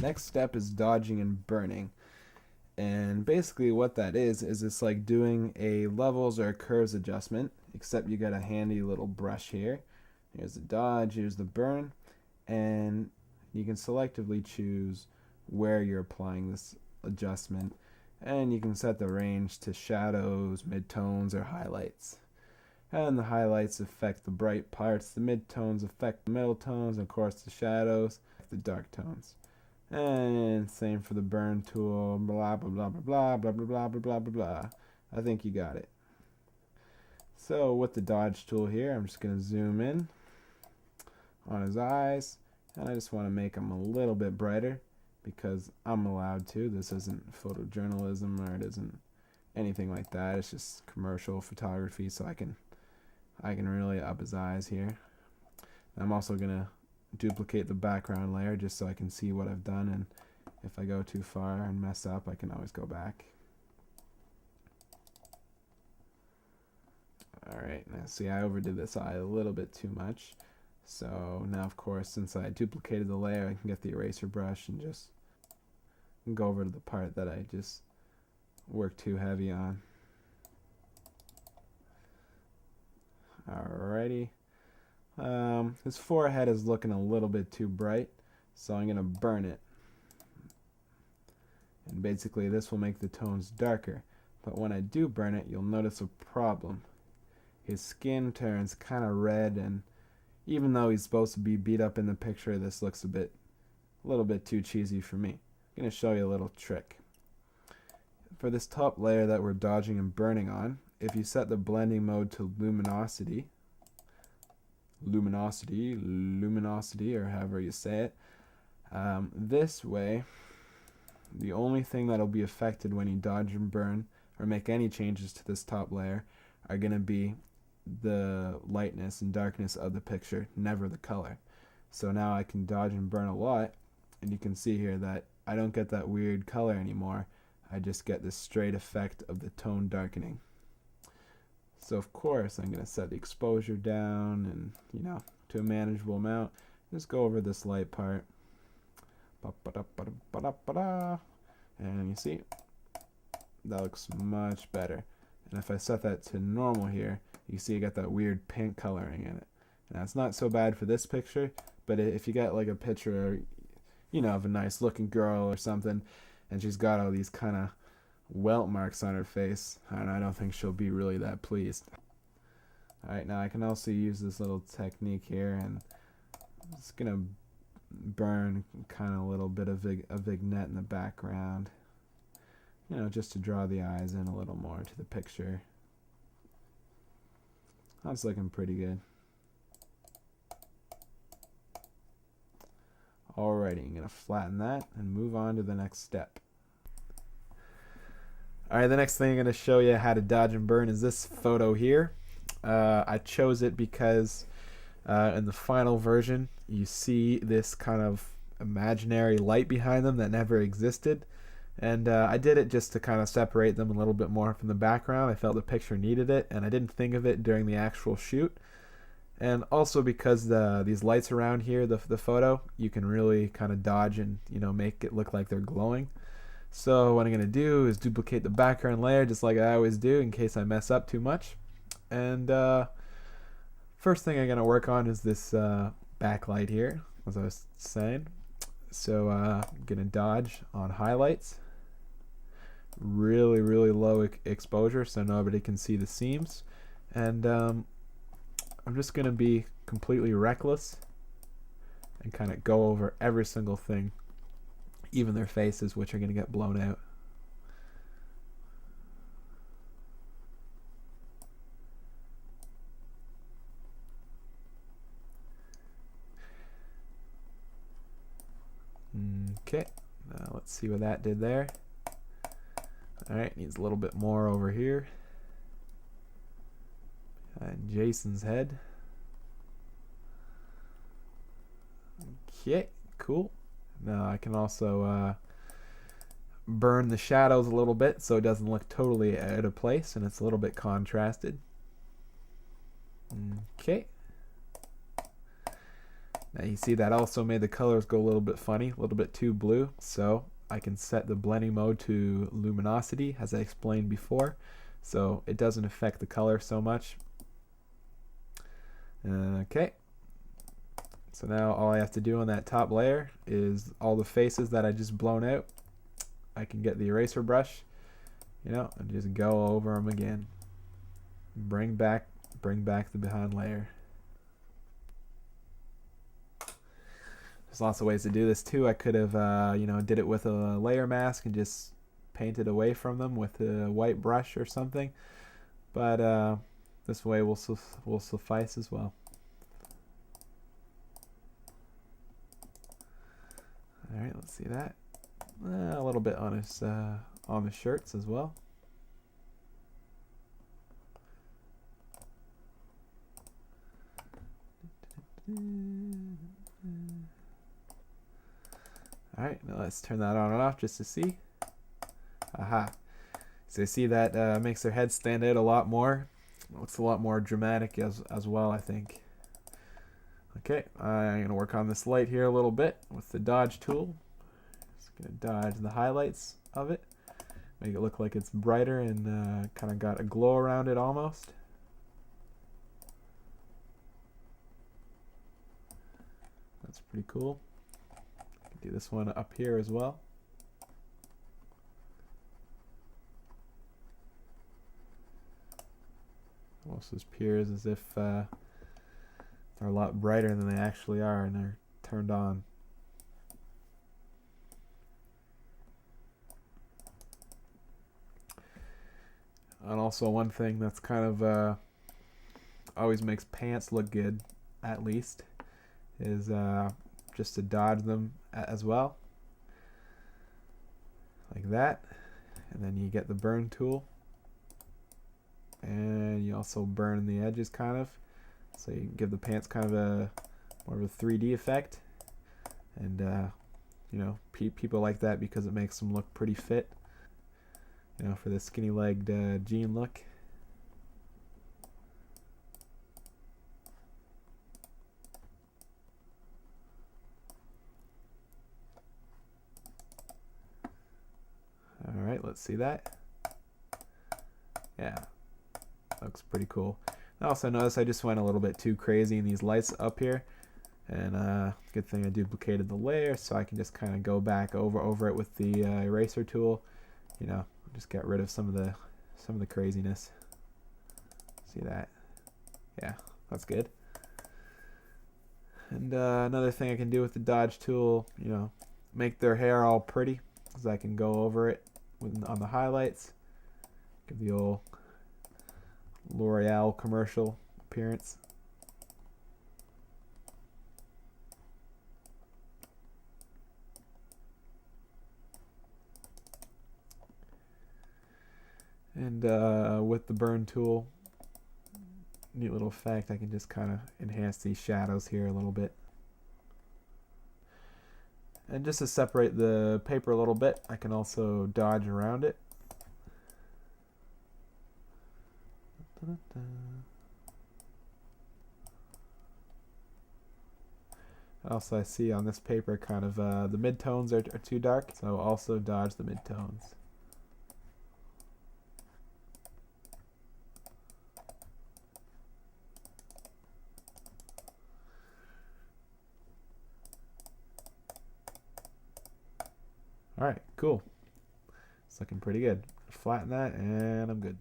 Next step is dodging and burning. And basically what that is it's like doing a levels or a curves adjustment, except you got a handy little brush here. Here's the dodge, here's the burn, and you can selectively choose where you're applying this adjustment, and you can set the range to shadows, midtones, or highlights. And the highlights affect the bright parts, the midtones affect the middle tones, and of course the shadows affect the dark tones. And same for the burn tool, blah blah blah blah blah blah blah blah blah blah blah. I think you got it. So with the dodge tool here, I'm just going to zoom in on his eyes, and I just want to make them a little bit brighter because I'm allowed to. This isn't photojournalism, or it isn't anything like that. It's just commercial photography, so I can really up his eyes here. I'm also going to duplicate the background layer just so I can see what I've done, and if I go too far and mess up, I can always go back. Alright, now see, I overdid this eye a little bit too much. So now, of course, since I duplicated the layer, I can get the eraser brush and just go over to the part that I just worked too heavy on. Alrighty. His forehead is looking a little bit too bright, so I'm going to burn it. And basically this will make the tones darker. But when I do burn it, you'll notice a problem. His skin turns kind of red, and even though he's supposed to be beat up in the picture, this looks a little bit too cheesy for me. I'm going to show you a little trick. For this top layer that we're dodging and burning on, if you set the blending mode to luminosity, or however you say it, this way, the only thing that'll be affected when you dodge and burn or make any changes to this top layer are going to be the lightness and darkness of the picture, never the color. So now I can dodge and burn a lot, and you can see here that I don't get that weird color anymore. I just get this straight effect of the tone darkening. So of course I'm going to set the exposure down, and to a manageable amount. Just go over this light part. And you see, that looks much better. And if I set that to normal here, you see I got that weird pink coloring in it. Now it's not so bad for this picture, but if you got like a picture, of a nice looking girl or something, and she's got all these kind of welt marks on her face, and I don't think she'll be really that pleased. Alright, now I can also use this little technique here, and I'm just gonna burn kind of a little bit of a vignette in the background, just to draw the eyes in a little more to the picture. That's looking pretty good. Alrighty, I'm gonna flatten that and move on to the next step. Alright, the next thing I'm going to show you how to dodge and burn is this photo here. I chose it because in the final version you see this kind of imaginary light behind them that never existed, and I did it just to kind of separate them a little bit more from the background. I felt the picture needed it, and I didn't think of it during the actual shoot. And also because these lights around here, the photo, you can really kind of dodge and make it look like they're glowing. So what I'm going to do is duplicate the background layer just like I always do in case I mess up too much. And first thing I'm going to work on is this backlight here, as I was saying. So I'm going to dodge on highlights. Really, really low exposure so nobody can see the seams. And I'm just going to be completely reckless and kind of go over every single thing, even their faces, which are going to get blown out. Okay, now let's see what that did there. Alright, needs a little bit more over here. And Jason's head. Okay, cool. Now I can also burn the shadows a little bit so it doesn't look totally out of place and it's a little bit contrasted. Okay. Now you see that also made the colors go a little bit funny, a little bit too blue. So I can set the blending mode to luminosity, as I explained before, so it doesn't affect the color so much. Okay. So now all I have to do on that top layer is all the faces that I just blown out. I can get the eraser brush, and just go over them again. Bring back the behind layer. There's lots of ways to do this too. I could have, did it with a layer mask and just painted away from them with a white brush or something. But this way will suffice as well. All right, let's see that. A little bit on his on the shirts as well. Alright, now let's turn that on and off just to see. Aha. So you see that makes their head stand out a lot more. Looks a lot more dramatic as well, I think. Okay, I'm going to work on this light here a little bit with the dodge tool. Just going to dodge the highlights of it. Make it look like it's brighter and kind of got a glow around it almost. That's pretty cool. Do this one up here as well. Almost appears as if they're a lot brighter than they actually are and they're turned on. And also one thing that's kind of always makes pants look good, at least, is just to dodge them as well, like that, and then you get the burn tool, and you also burn the edges kind of, so you give the pants kind of a more of a 3D effect, and people like that because it makes them look pretty fit, for the skinny-legged jean look. Alright, let's see that. Yeah, looks pretty cool. I also noticed I just went a little bit too crazy in these lights up here, and good thing I duplicated the layer so I can just kind of go back over it with the eraser tool. Just get rid of some of the craziness. See that? Yeah, that's good. And another thing I can do with the dodge tool, make their hair all pretty, because I can go over it on the highlights, give the old L'Oreal commercial appearance. And with the burn tool, neat little effect, I can just kind of enhance these shadows here a little bit. And just to separate the paper a little bit, I can also dodge around it. Also, I see on this paper kind of the midtones are too dark, so also dodge the midtones. Alright, cool. It's looking pretty good. Flatten that and I'm good.